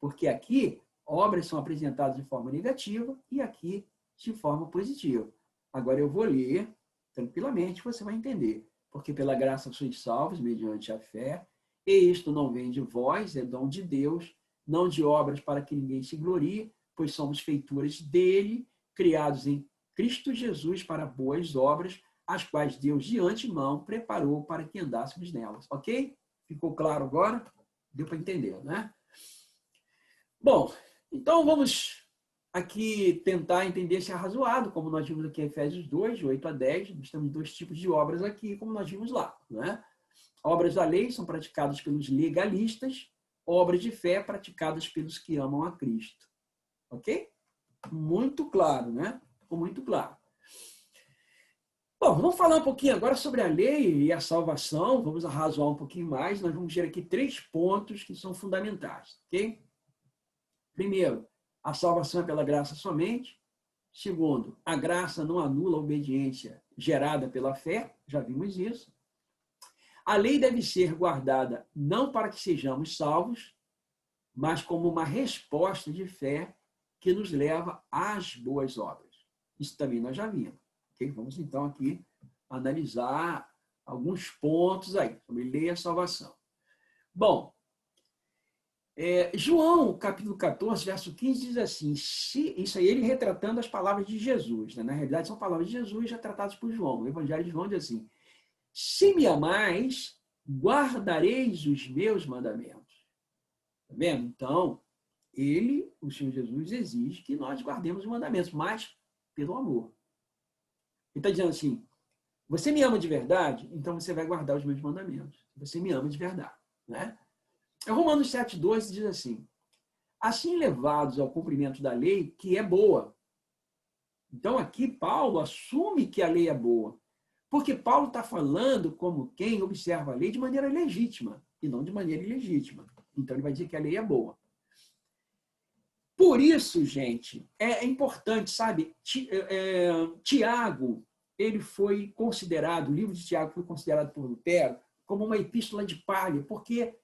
Porque aqui, obras são apresentadas de forma negativa e aqui de forma positiva. Agora eu vou ler tranquilamente, você vai entender. Porque pela graça sois salvos, mediante a fé, e isto não vem de vós, é dom de Deus, não de obras para que ninguém se glorie, pois somos feituras dele, criados em Cristo Jesus para boas obras, as quais Deus de antemão preparou para que andássemos nelas. Ok? Ficou claro agora? Deu para entender, né? Bom, então vamos aqui tentar entender esse arrazoado, como nós vimos aqui em Efésios 2, de 8 a 10. Nós temos dois tipos de obras aqui, como nós vimos lá. Né? Obras da lei são praticadas pelos legalistas, obras de fé praticadas pelos que amam a Cristo. Ok? Muito claro, né? Ficou muito claro. Bom, vamos falar um pouquinho agora sobre a lei e a salvação. Vamos arrazoar um pouquinho mais. Nós vamos ver aqui 3 pontos que são fundamentais. Ok? Primeiro, a salvação é pela graça somente. Segundo, a graça não anula a obediência gerada pela fé. Já vimos isso. A lei deve ser guardada não para que sejamos salvos, mas como uma resposta de fé que nos leva às boas obras. Isso também nós já vimos. Okay? Vamos então aqui analisar alguns pontos aí sobre lei e a salvação. Bom, João, capítulo 14, verso 15, diz assim, isso aí ele retratando as palavras de Jesus, né? Na realidade são palavras de Jesus já tratadas por João. O Evangelho de João diz assim: se me amais, guardareis os meus mandamentos. Tá vendo? Então, o Senhor Jesus, exige que nós guardemos os mandamentos, mas pelo amor. Ele está dizendo assim, você me ama de verdade, então você vai guardar os meus mandamentos. Você me ama de verdade. Né? Romanos 7,12 diz assim, assim levados ao cumprimento da lei, que é boa. Então aqui Paulo assume que a lei é boa, Porque Paulo está falando como quem observa a lei de maneira legítima e não de maneira ilegítima. Então, ele vai dizer que a lei é boa. Por isso, gente, é importante, sabe? Tiago, ele foi considerado, o livro de Tiago foi considerado por Lutero como uma epístola de palha, porque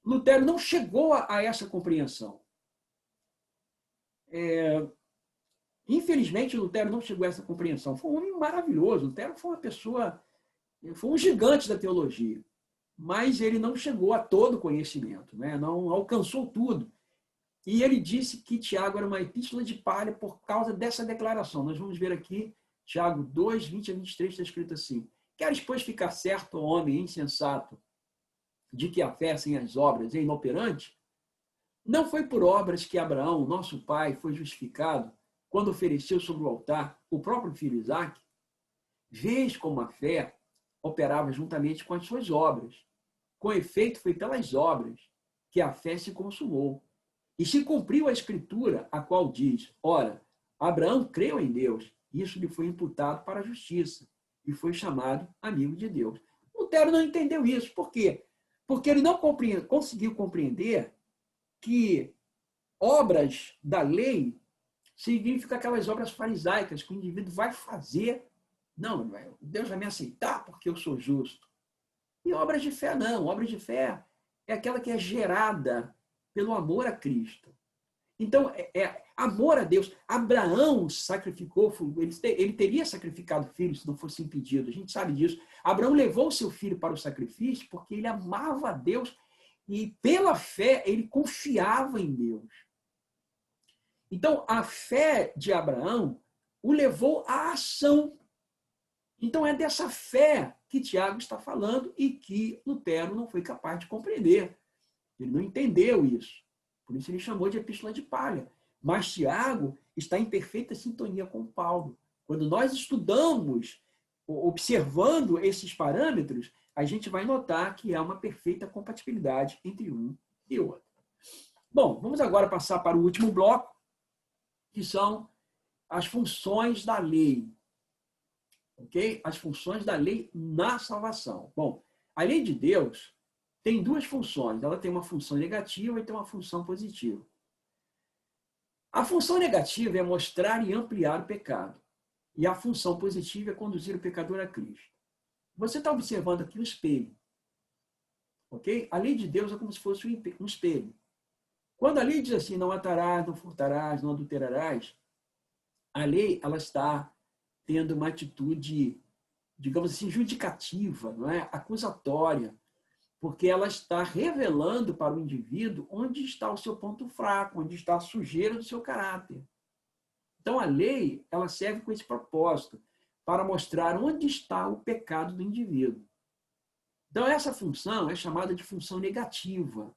Lutero não chegou a essa compreensão. Infelizmente, Lutero não chegou a essa compreensão. Foi um homem maravilhoso. Lutero foi uma pessoa, foi um gigante da teologia, mas ele não chegou a todo conhecimento, né? Não alcançou tudo. E ele disse que Tiago era uma epístola de palha por causa dessa declaração. Nós vamos ver aqui, Tiago 2, 20 a 23, está escrito assim: queres, pois, ficar certo, homem insensato, de que a fé sem as obras é inoperante? Não foi por obras que Abraão, nosso pai, foi justificado quando ofereceu sobre o altar o próprio filho Isaque? Vês como a fé operava juntamente com as suas obras. Com efeito, foi pelas obras que a fé se consumou. E se cumpriu a escritura, a qual diz: ora, Abraão creu em Deus, e isso lhe foi imputado para a justiça, e foi chamado amigo de Deus. Lutero não entendeu isso. Por quê? Porque ele não conseguiu compreender que obras da lei significa aquelas obras farisaicas que o indivíduo vai fazer. Não, Deus vai me aceitar porque eu sou justo. E obras de fé não. Obras de fé é aquela que é gerada pelo amor a Cristo. Então, amor a Deus. Abraão sacrificou, ele teria sacrificado o filho se não fosse impedido. A gente sabe disso. Abraão levou o seu filho para o sacrifício porque ele amava a Deus e, pela fé, ele confiava em Deus. Então, a fé de Abraão o levou à ação. Então, é dessa fé que Tiago está falando e que Lutero não foi capaz de compreender. Ele não entendeu isso. Por isso ele chamou de epístola de palha. Mas Tiago está em perfeita sintonia com Paulo. Quando nós estudamos, observando esses parâmetros, a gente vai notar que há uma perfeita compatibilidade entre um e outro. Bom, vamos agora passar para o último bloco, que são as funções da lei. Ok? As funções da lei na salvação. Bom, a lei de Deus tem duas funções. Ela tem uma função negativa e tem uma função positiva. A função negativa é mostrar e ampliar o pecado. E a função positiva é conduzir o pecador a Cristo. Você está observando aqui o espelho. Ok? A lei de Deus é como se fosse um espelho. Quando a lei diz assim, não matarás, não furtarás, não adulterarás, a lei ela está tendo uma atitude, digamos assim, judicativa, não é? Acusatória, porque ela está revelando para o indivíduo onde está o seu ponto fraco, onde está a sujeira do seu caráter. Então, a lei ela serve com esse propósito, para mostrar onde está o pecado do indivíduo. Então, essa função é chamada de função negativa.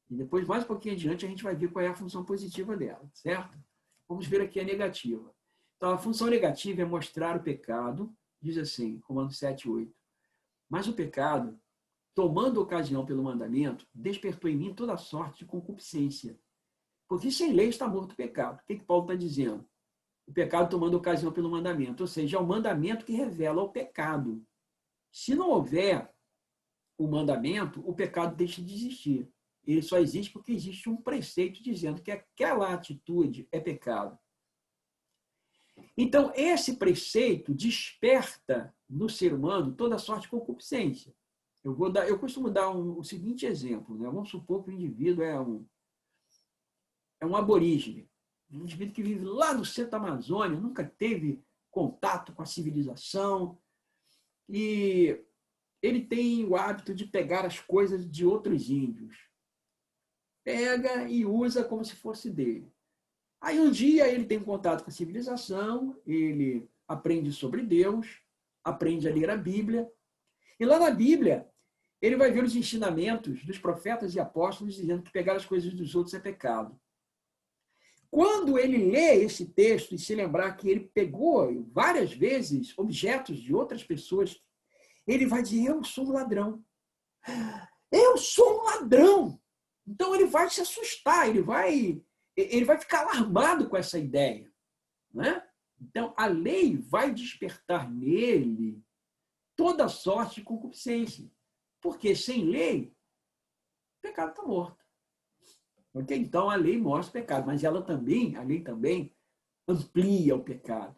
E depois, mais um pouquinho adiante, a gente vai ver qual é a função positiva dela, certo? Vamos ver aqui a negativa. Então, a função negativa é mostrar o pecado, diz assim, Romanos 7, 8. Mas o pecado, tomando ocasião pelo mandamento, despertou em mim toda sorte de concupiscência. Porque sem lei está morto o pecado. O que Paulo está dizendo? O pecado tomando ocasião pelo mandamento. Ou seja, é o mandamento que revela o pecado. Se não houver o mandamento, o pecado deixa de existir. Ele só existe porque existe um preceito dizendo que aquela atitude é pecado. Então, esse preceito desperta no ser humano toda sorte de concupiscência. Eu costumo dar o seguinte exemplo, né? Vamos supor que o indivíduo é um aborígene, um indivíduo que vive lá no centro da Amazônia, nunca teve contato com a civilização, e ele tem o hábito de pegar as coisas de outros índios. Pega e usa como se fosse dele. Aí um dia ele tem contato com a civilização, ele aprende sobre Deus, aprende a ler a Bíblia, e lá na Bíblia ele vai ver os ensinamentos dos profetas e apóstolos dizendo que pegar as coisas dos outros é pecado. Quando ele lê esse texto e se lembrar que ele pegou várias vezes objetos de outras pessoas, ele vai dizer, eu sou um ladrão. Eu sou um ladrão. Então ele vai se assustar, ele vai ficar alarmado com essa ideia. Né? Então a lei vai despertar nele toda sorte de concupiscência. Porque sem lei, o pecado está morto. Okay? Então, a lei mostra o pecado, mas ela também, a lei também, amplia o pecado.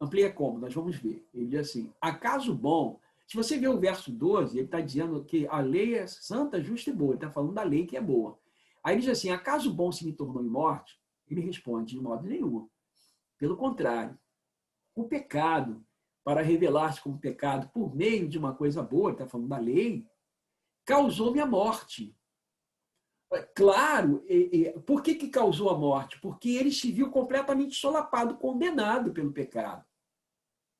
Amplia como? Nós vamos ver. Ele diz assim, acaso bom, se você ver o verso 12, ele está dizendo que a lei é santa, justa e boa. Ele está falando da lei que é boa. Aí ele diz assim, acaso bom se me tornou em morte? Ele responde, de modo nenhum. Pelo contrário, o pecado, para revelar-se como pecado por meio de uma coisa boa, ele está falando da lei, causou-me a morte. Claro, por que causou a morte? Porque ele se viu completamente solapado, condenado pelo pecado.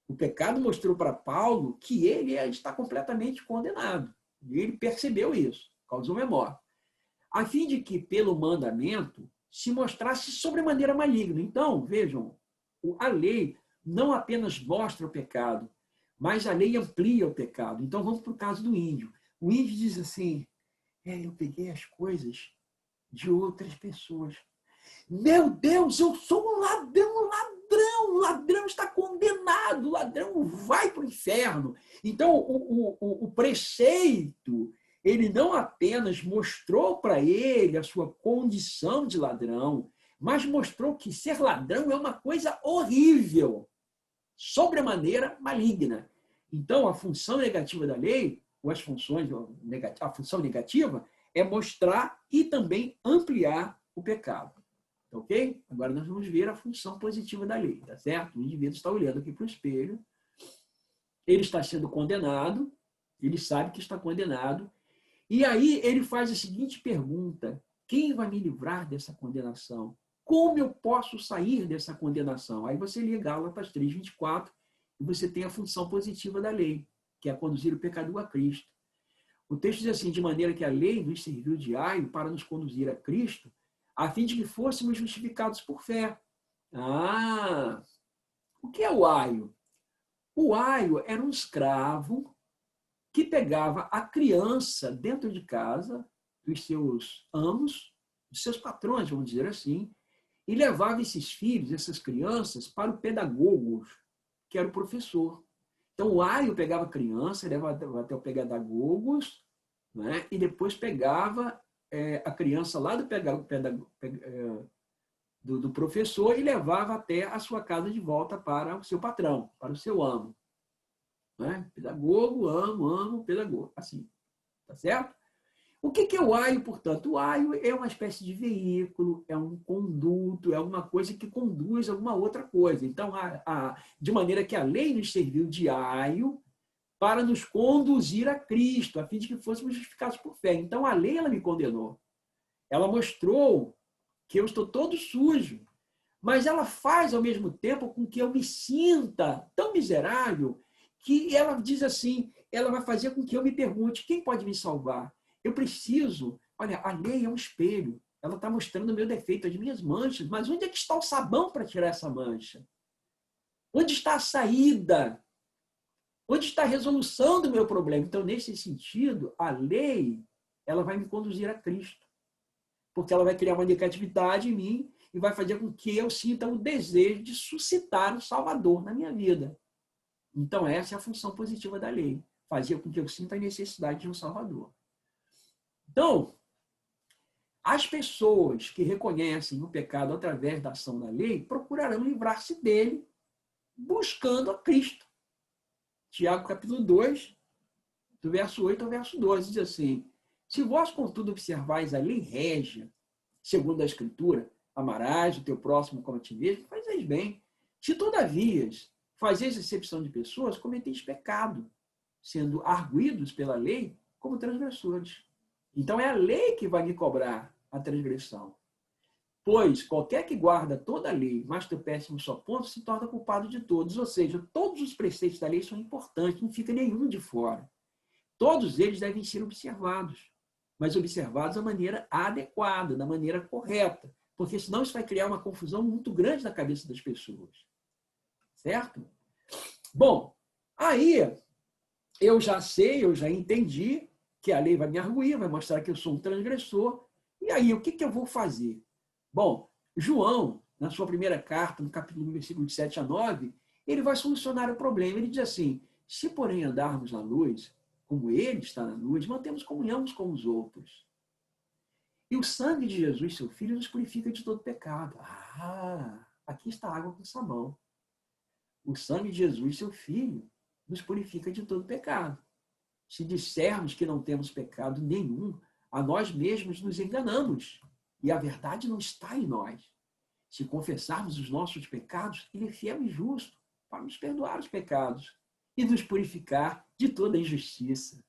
O pecado mostrou para Paulo que ele está completamente condenado. E ele percebeu isso, causou a morte. A fim de que, pelo mandamento, se mostrasse sobremaneira maligno. Então, vejam, a lei não apenas mostra o pecado, mas a lei amplia o pecado. Então, vamos para o caso do índio. O índio diz assim, eu peguei as coisas de outras pessoas. Meu Deus, eu sou um ladrão, o ladrão está condenado, o ladrão vai para o inferno. Então, o preceito, ele não apenas mostrou para ele a sua condição de ladrão, mas mostrou que ser ladrão é uma coisa horrível, sobremaneira maligna. Então, a função negativa da lei, ou as funções, a função negativa, é mostrar e também ampliar o pecado. Ok? Agora nós vamos ver a função positiva da lei, tá certo? O indivíduo está olhando aqui para o espelho, ele está sendo condenado, ele sabe que está condenado, e aí ele faz a seguinte pergunta: quem vai me livrar dessa condenação? Como eu posso sair dessa condenação? Aí você lê Gálatas 3:24 e você tem a função positiva da lei, que é conduzir o pecador a Cristo. O texto diz assim, de maneira que a lei nos serviu de aio para nos conduzir a Cristo, a fim de que fôssemos justificados por fé. O que é o aio? O aio era um escravo que pegava a criança dentro de casa, dos seus amos, dos seus patrões, vamos dizer assim, e levava esses filhos, essas crianças, para o pedagogo, que era o professor. Então, o aio pegava a criança, levava até o pedagogos, né? E depois pegava a criança lá do professor e levava até a sua casa de volta para o seu patrão, para o seu amo. Né? Pedagogo, amo, pedagogo. Assim, tá certo? O que é o aio, portanto? O aio é uma espécie de veículo, é um conduto, é uma coisa que conduz a alguma outra coisa. Então, de maneira que a lei nos serviu de aio para nos conduzir a Cristo, a fim de que fôssemos justificados por fé. Então, a lei ela me condenou. Ela mostrou que eu estou todo sujo, mas ela faz, ao mesmo tempo, com que eu me sinta tão miserável que ela diz assim, ela vai fazer com que eu me pergunte, quem pode me salvar? Eu preciso, olha, a lei é um espelho, ela está mostrando o meu defeito, as minhas manchas, mas onde é que está o sabão para tirar essa mancha? Onde está a saída? Onde está a resolução do meu problema? Então, nesse sentido, a lei ela vai me conduzir a Cristo, porque ela vai criar uma negatividade em mim e vai fazer com que eu sinta o desejo de suscitar o Salvador na minha vida. Então, essa é a função positiva da lei, fazer com que eu sinta a necessidade de um Salvador. Então, as pessoas que reconhecem o pecado através da ação da lei procurarão livrar-se dele buscando a Cristo. Tiago, capítulo 2, do verso 8 ao verso 12, diz assim, se vós, contudo, observais a lei régia, segundo a Escritura, amarás o teu próximo como a ti mesmo, fazeis bem. Se, todavia, fazeis excepção de pessoas, cometeis pecado, sendo arguidos pela lei como transgressores. Então, é a lei que vai me cobrar a transgressão. Pois qualquer que guarda toda a lei, mas tropeça em um só ponto, se torna culpado de todos. Ou seja, todos os preceitos da lei são importantes, não fica nenhum de fora. Todos eles devem ser observados, mas observados da maneira adequada, da maneira correta, porque senão isso vai criar uma confusão muito grande na cabeça das pessoas. Certo? Bom, aí eu já sei, eu já entendi que a lei vai me arguir, vai mostrar que eu sou um transgressor. E aí, o que eu vou fazer? Bom, João, na sua primeira carta, no capítulo 1, versículo de 7 a 9, ele vai solucionar o problema. Ele diz assim, Se, porém, andarmos na luz, como ele está na luz, mantemos comunhão uns com os outros. E o sangue de Jesus, seu Filho, nos purifica de todo pecado. Ah, aqui está a água com sabão. O sangue de Jesus, seu Filho, nos purifica de todo pecado. Se dissermos que não temos pecado nenhum, a nós mesmos nos enganamos. E a verdade não está em nós. Se confessarmos os nossos pecados, ele é fiel e justo para nos perdoar os pecados e nos purificar de toda injustiça.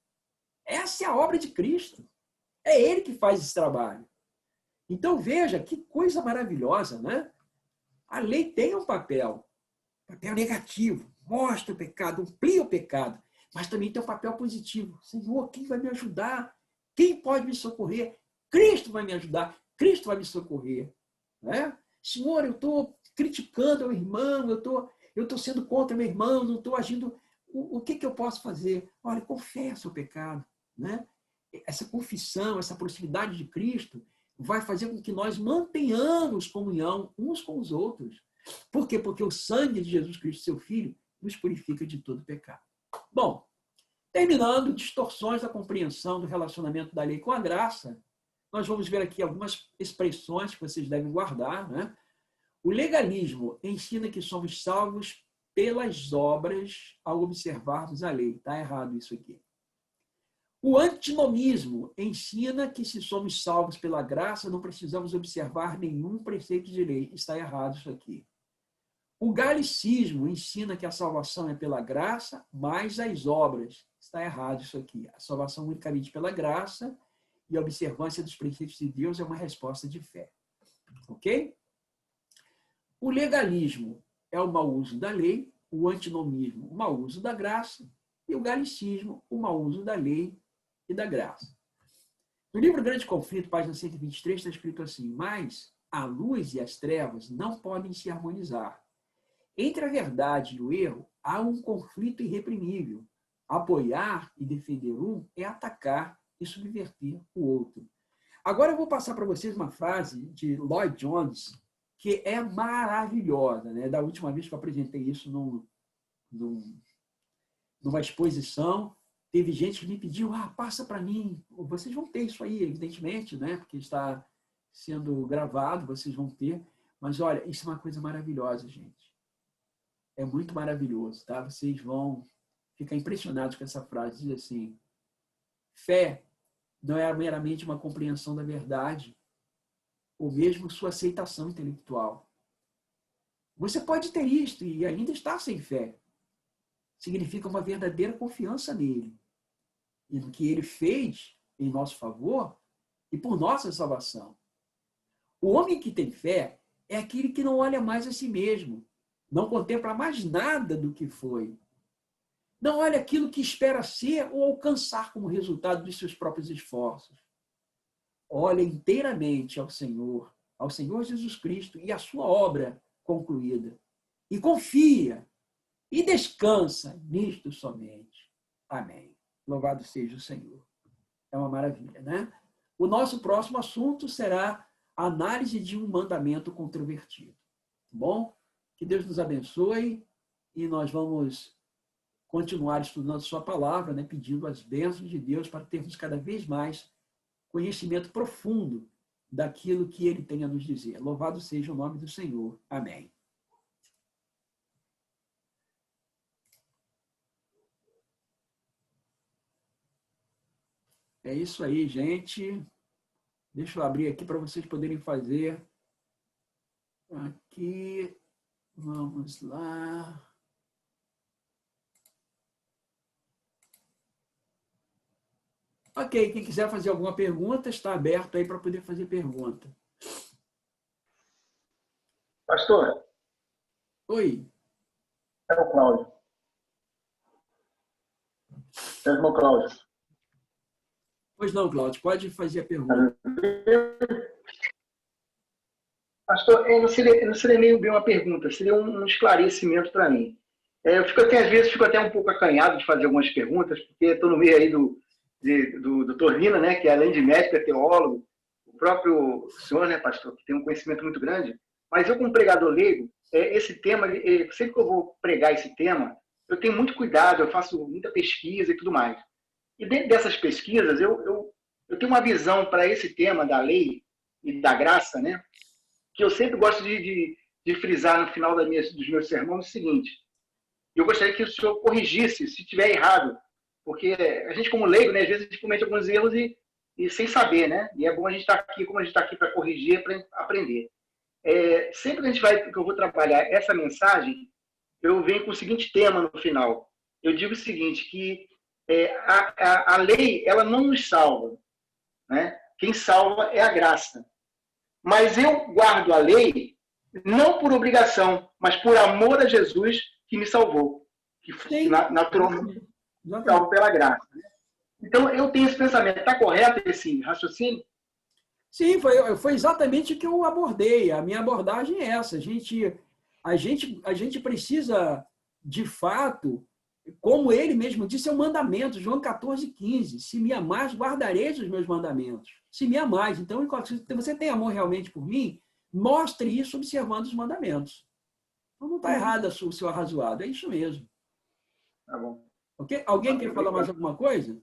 Essa é a obra de Cristo. É ele que faz esse trabalho. Então veja que coisa maravilhosa, né? A lei tem um papel negativo, mostra o pecado, amplia o pecado, mas também tem um papel positivo. Senhor, quem vai me ajudar? Quem pode me socorrer? Cristo vai me ajudar, Cristo vai me socorrer. Né? Senhor, eu estou criticando o irmão, eu estou sendo contra meu irmão, não estou agindo. O que eu posso fazer? Olha, confessa o pecado. Né? Essa confissão, essa proximidade de Cristo vai fazer com que nós mantenhamos comunhão uns com os outros. Por quê? Porque o sangue de Jesus Cristo, seu Filho, nos purifica de todo pecado. Bom, terminando, distorções da compreensão do relacionamento da lei com a graça, nós vamos ver aqui algumas expressões que vocês devem guardar. Né? O legalismo ensina que somos salvos pelas obras ao observarmos a lei. Está errado isso aqui. O antinomismo ensina que se somos salvos pela graça, não precisamos observar nenhum preceito de lei. Está errado isso aqui. O galicismo ensina que a salvação é pela graça, mais as obras. Está errado isso aqui. A salvação unicamente pela graça e a observância dos preceitos de Deus é uma resposta de fé. Ok? O legalismo é o mau uso da lei, o antinomismo, o mau uso da graça, e o galicismo, o mau uso da lei e da graça. No livro Grande Conflito, página 123, está escrito assim: mas a luz e as trevas não podem se harmonizar. Entre a verdade e o erro, há um conflito irreprimível. Apoiar e defender um é atacar e subverter o outro. Agora eu vou passar para vocês uma frase de Lloyd Jones, que é maravilhosa. Né? Da última vez que eu apresentei isso numa exposição, teve gente que me pediu, passa para mim. Vocês vão ter isso aí, evidentemente, né? Porque está sendo gravado, vocês vão ter. Mas, olha, isso é uma coisa maravilhosa, gente. É muito maravilhoso, tá? Vocês vão ficar impressionados com essa frase. Diz assim: fé não é meramente uma compreensão da verdade, ou mesmo sua aceitação intelectual. Você pode ter isto e ainda estar sem fé. Significa uma verdadeira confiança nele e no que ele fez em nosso favor e por nossa salvação. O homem que tem fé é aquele que não olha mais a si mesmo, não contempla mais nada do que foi. Não olha aquilo que espera ser ou alcançar como resultado dos seus próprios esforços. Olha inteiramente ao Senhor Jesus Cristo e a sua obra concluída. E confia e descansa nisto somente. Amém. Louvado seja o Senhor. É uma maravilha, né? O nosso próximo assunto será a análise de um mandamento controvertido. Bom? Que Deus nos abençoe e nós vamos continuar estudando sua palavra, né? Pedindo as bênçãos de Deus para termos cada vez mais conhecimento profundo daquilo que ele tem a nos dizer. Louvado seja o nome do Senhor. Amém. É isso aí, gente. Deixa eu abrir aqui para vocês poderem fazer. Aqui, vamos lá. Ok, quem quiser fazer alguma pergunta, está aberto aí para poder fazer pergunta. Pastor. Oi. É o Cláudio. É o irmão Cláudio. Pois não, Cláudio, pode fazer a pergunta. Pastor, não seria meio bem uma pergunta, seria um esclarecimento para mim. Eu às vezes fico até um pouco acanhado de fazer algumas perguntas, porque estou no meio aí do Dr. Lina, né, que além de médico é teólogo, o próprio senhor, né, pastor, que tem um conhecimento muito grande, mas eu como pregador leigo, esse tema, sempre que eu vou pregar esse tema, eu tenho muito cuidado, eu faço muita pesquisa e tudo mais. E dentro dessas pesquisas, eu tenho uma visão para esse tema da lei e da graça, né? Que eu sempre gosto de frisar no final dos meus sermões o seguinte: eu gostaria que o senhor corrigisse se estiver errado, porque a gente, como leigo, né, às vezes a gente comete alguns erros e sem saber, né? E é bom a gente estar aqui, como a gente está aqui para corrigir, para aprender. Sempre que eu vou trabalhar essa mensagem, eu venho com o seguinte tema no final. Eu digo o seguinte, que a lei, ela não nos salva, né? Quem salva é a graça. Mas eu guardo a lei não por obrigação, mas por amor a Jesus que me salvou, que naturalmente me salvou pela graça. Então, eu tenho esse pensamento. Está correto esse raciocínio? Sim, foi exatamente o que eu abordei. A minha abordagem é essa. A gente precisa, de fato, como ele mesmo disse, é um mandamento, João 14,15. Se me amais, guardareis os meus mandamentos. Se me amais. Então, se você tem amor realmente por mim, mostre isso observando os mandamentos. Então, não está errado o seu arrazoado. É isso mesmo. Tá bom. Ok? Alguém quer falar mais alguma coisa?